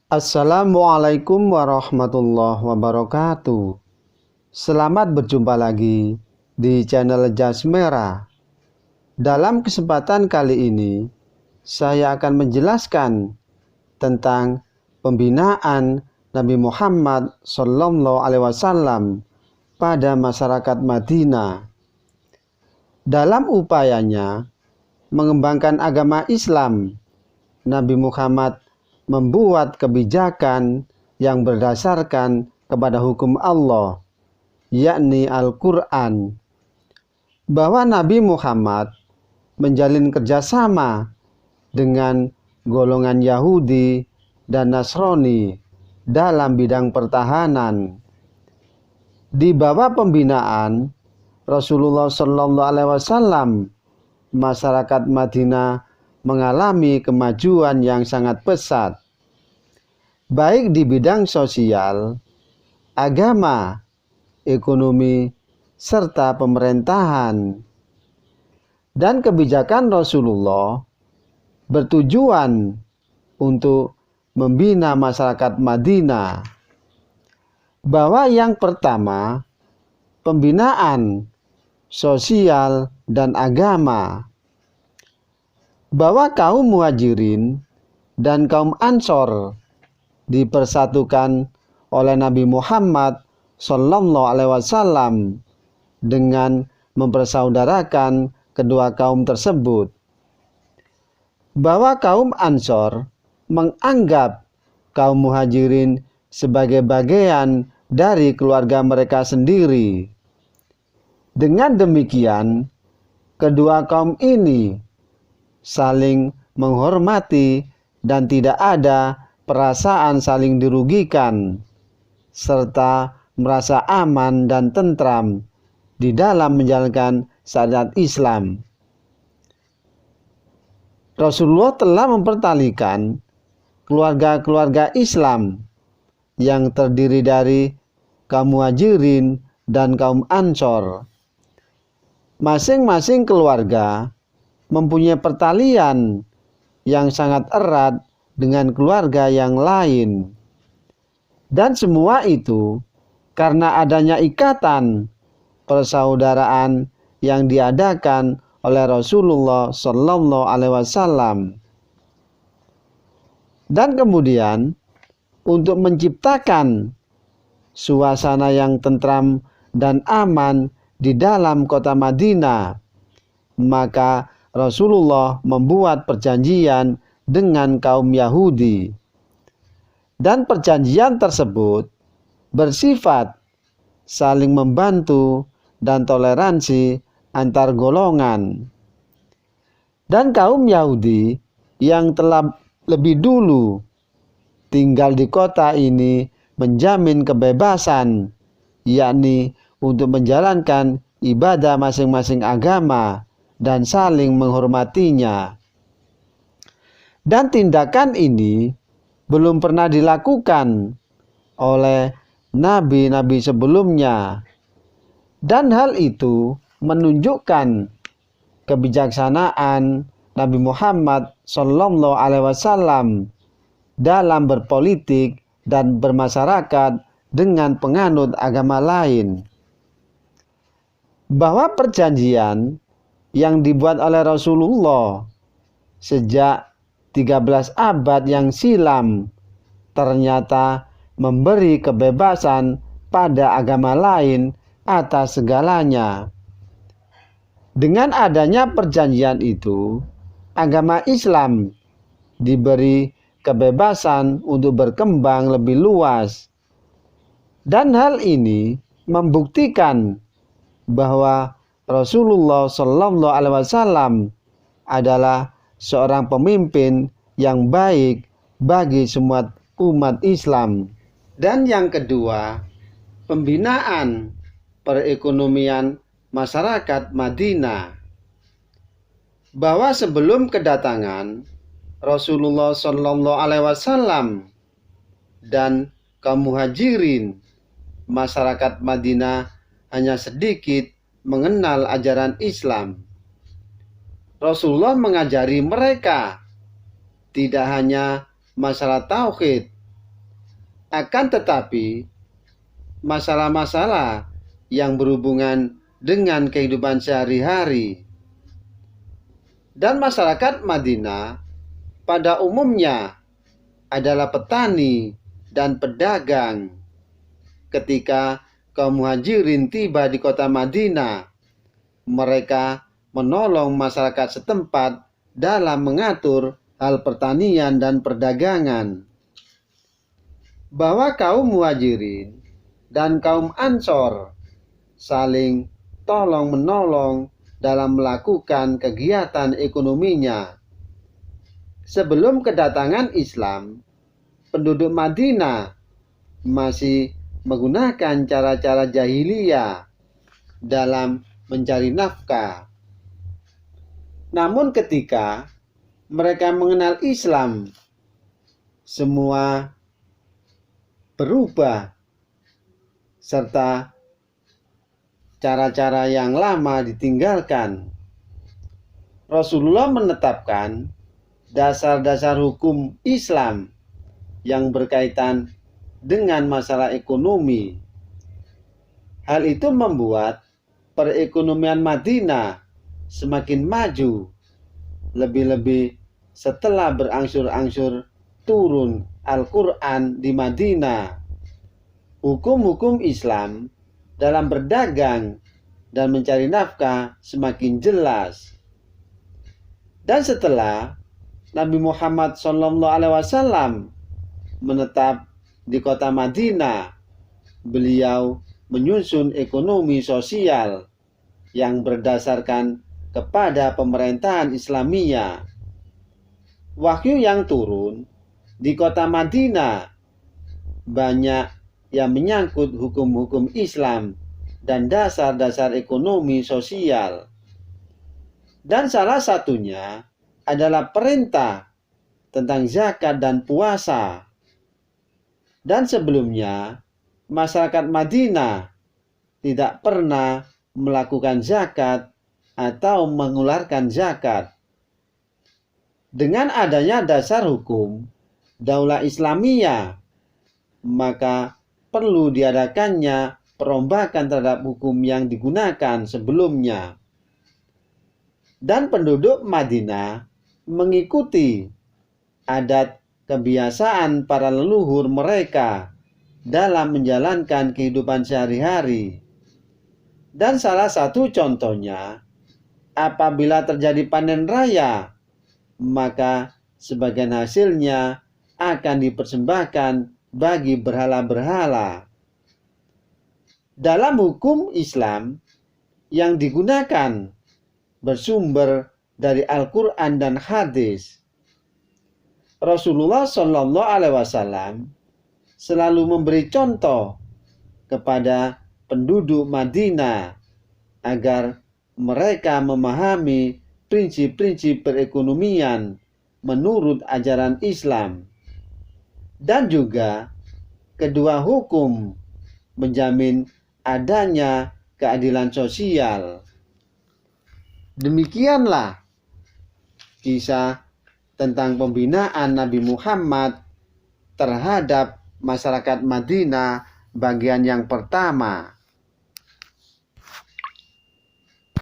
Assalamualaikum warahmatullahi wabarakatuh. Selamat berjumpa lagi di channel Jas Merah. Dalam kesempatan kali ini, saya akan menjelaskan tentang pembinaan Nabi Muhammad SAW pada masyarakat Madinah. Dalam upayanya mengembangkan agama Islam, Nabi Muhammad membuat kebijakan yang berdasarkan kepada hukum Allah, yakni Al-Quran, bahwa Nabi Muhammad menjalin kerjasama dengan golongan Yahudi dan Nasrani dalam bidang pertahanan. Di bawah pembinaan Rasulullah SAW, masyarakat Madinah mengalami kemajuan yang sangat pesat, baik di bidang sosial, agama, ekonomi, serta pemerintahan. Dan kebijakan Rasulullah bertujuan untuk membina masyarakat Madinah, bahwa yang pertama, pembinaan sosial dan agama, bahwa kaum Muhajirin dan kaum Ansor dipersatukan oleh Nabi Muhammad SAW dengan mempersaudarakan kedua kaum tersebut. Bahwa kaum Ansor menganggap kaum Muhajirin sebagai bagian dari keluarga mereka sendiri. Dengan demikian, kedua kaum ini saling menghormati dan tidak ada perasaan saling dirugikan, serta merasa aman dan tentram di dalam menjalankan syariat Islam. Rasulullah telah mempertalikan keluarga-keluarga Islam yang terdiri dari kaum Muhajirin dan kaum Ansor. Masing-masing keluarga mempunyai pertalian yang sangat erat dengan keluarga yang lain. Dan semua itu karena adanya ikatan persaudaraan yang diadakan oleh Rasulullah SAW. Dan kemudian untuk menciptakan suasana yang tentram dan aman di dalam kota Madinah, maka Rasulullah membuat perjanjian dengan kaum Yahudi. Dan perjanjian tersebut bersifat saling membantu dan toleransi antar golongan. Dan kaum Yahudi yang telah lebih dulu tinggal di kota ini menjamin kebebasan, yakni untuk menjalankan ibadah masing-masing agama dan saling menghormatinya. Dan tindakan ini belum pernah dilakukan oleh nabi-nabi sebelumnya. Dan hal itu menunjukkan kebijaksanaan Nabi Muhammad SAW dalam berpolitik dan bermasyarakat dengan penganut agama lain. Bahwa perjanjian yang dibuat oleh Rasulullah sejak 13 abad yang silam ternyata memberi kebebasan pada agama lain atas segalanya. Dengan adanya perjanjian itu, agama Islam diberi kebebasan untuk berkembang lebih luas. Dan hal ini membuktikan bahwa Rasulullah SAW adalah seorang pemimpin yang baik bagi semua umat Islam. Dan yang kedua, pembinaan perekonomian masyarakat Madinah, bahwa sebelum kedatangan Rasulullah SAW dan kaum Muhajirin, masyarakat Madinah hanya sedikit mengenal ajaran Islam. Rasulullah mengajari mereka tidak hanya masalah tauhid, Akan tetapi, masalah-masalah yang berhubungan dengan kehidupan sehari-hari dan masyarakat Madinah pada umumnya adalah petani dan pedagang. Ketika kaum muhajirin tiba di kota Madinah, mereka menolong masyarakat setempat dalam mengatur hal pertanian dan perdagangan. Bahwa kaum muhajirin dan kaum ansor saling tolong-menolong dalam melakukan kegiatan ekonominya. Sebelum kedatangan Islam, penduduk Madinah masih menggunakan cara-cara jahiliyah dalam mencari nafkah. Namun ketika mereka mengenal Islam, semua berubah, serta cara-cara yang lama ditinggalkan. Rasulullah menetapkan dasar-dasar hukum Islam yang berkaitan dengan masalah ekonomi. Hal itu membuat perekonomian Madinah semakin maju, lebih-lebih setelah berangsur-angsur turun Al-Quran di Madinah. Hukum-hukum Islam dalam berdagang dan mencari nafkah semakin jelas. Dan setelah Nabi Muhammad SAW menetap di kota Madinah, beliau menyusun ekonomi sosial yang berdasarkan kepada pemerintahan Islamiyah. Wahyu yang turun di kota Madinah banyak yang menyangkut hukum-hukum Islam dan dasar-dasar ekonomi sosial. Dan salah satunya adalah perintah tentang zakat dan puasa. Dan sebelumnya, masyarakat Madinah tidak pernah melakukan zakat atau mengeluarkan zakat. Dengan adanya dasar hukum Daulah Islamiyah, maka perlu diadakannya perombakan terhadap hukum yang digunakan sebelumnya. Dan penduduk Madinah mengikuti adat kebiasaan para leluhur mereka dalam menjalankan kehidupan sehari-hari. Dan salah satu contohnya, apabila terjadi panen raya, maka sebagian hasilnya akan dipersembahkan bagi berhala-berhala. Dalam hukum Islam yang digunakan bersumber dari Al-Quran dan hadis, Rasulullah SAW selalu memberi contoh kepada penduduk Madinah agar mereka memahami prinsip-prinsip perekonomian menurut ajaran Islam. Dan juga kedua hukum menjamin adanya keadilan sosial. Demikianlah kisah tentang pembinaan Nabi Muhammad terhadap masyarakat Madinah bagian yang pertama.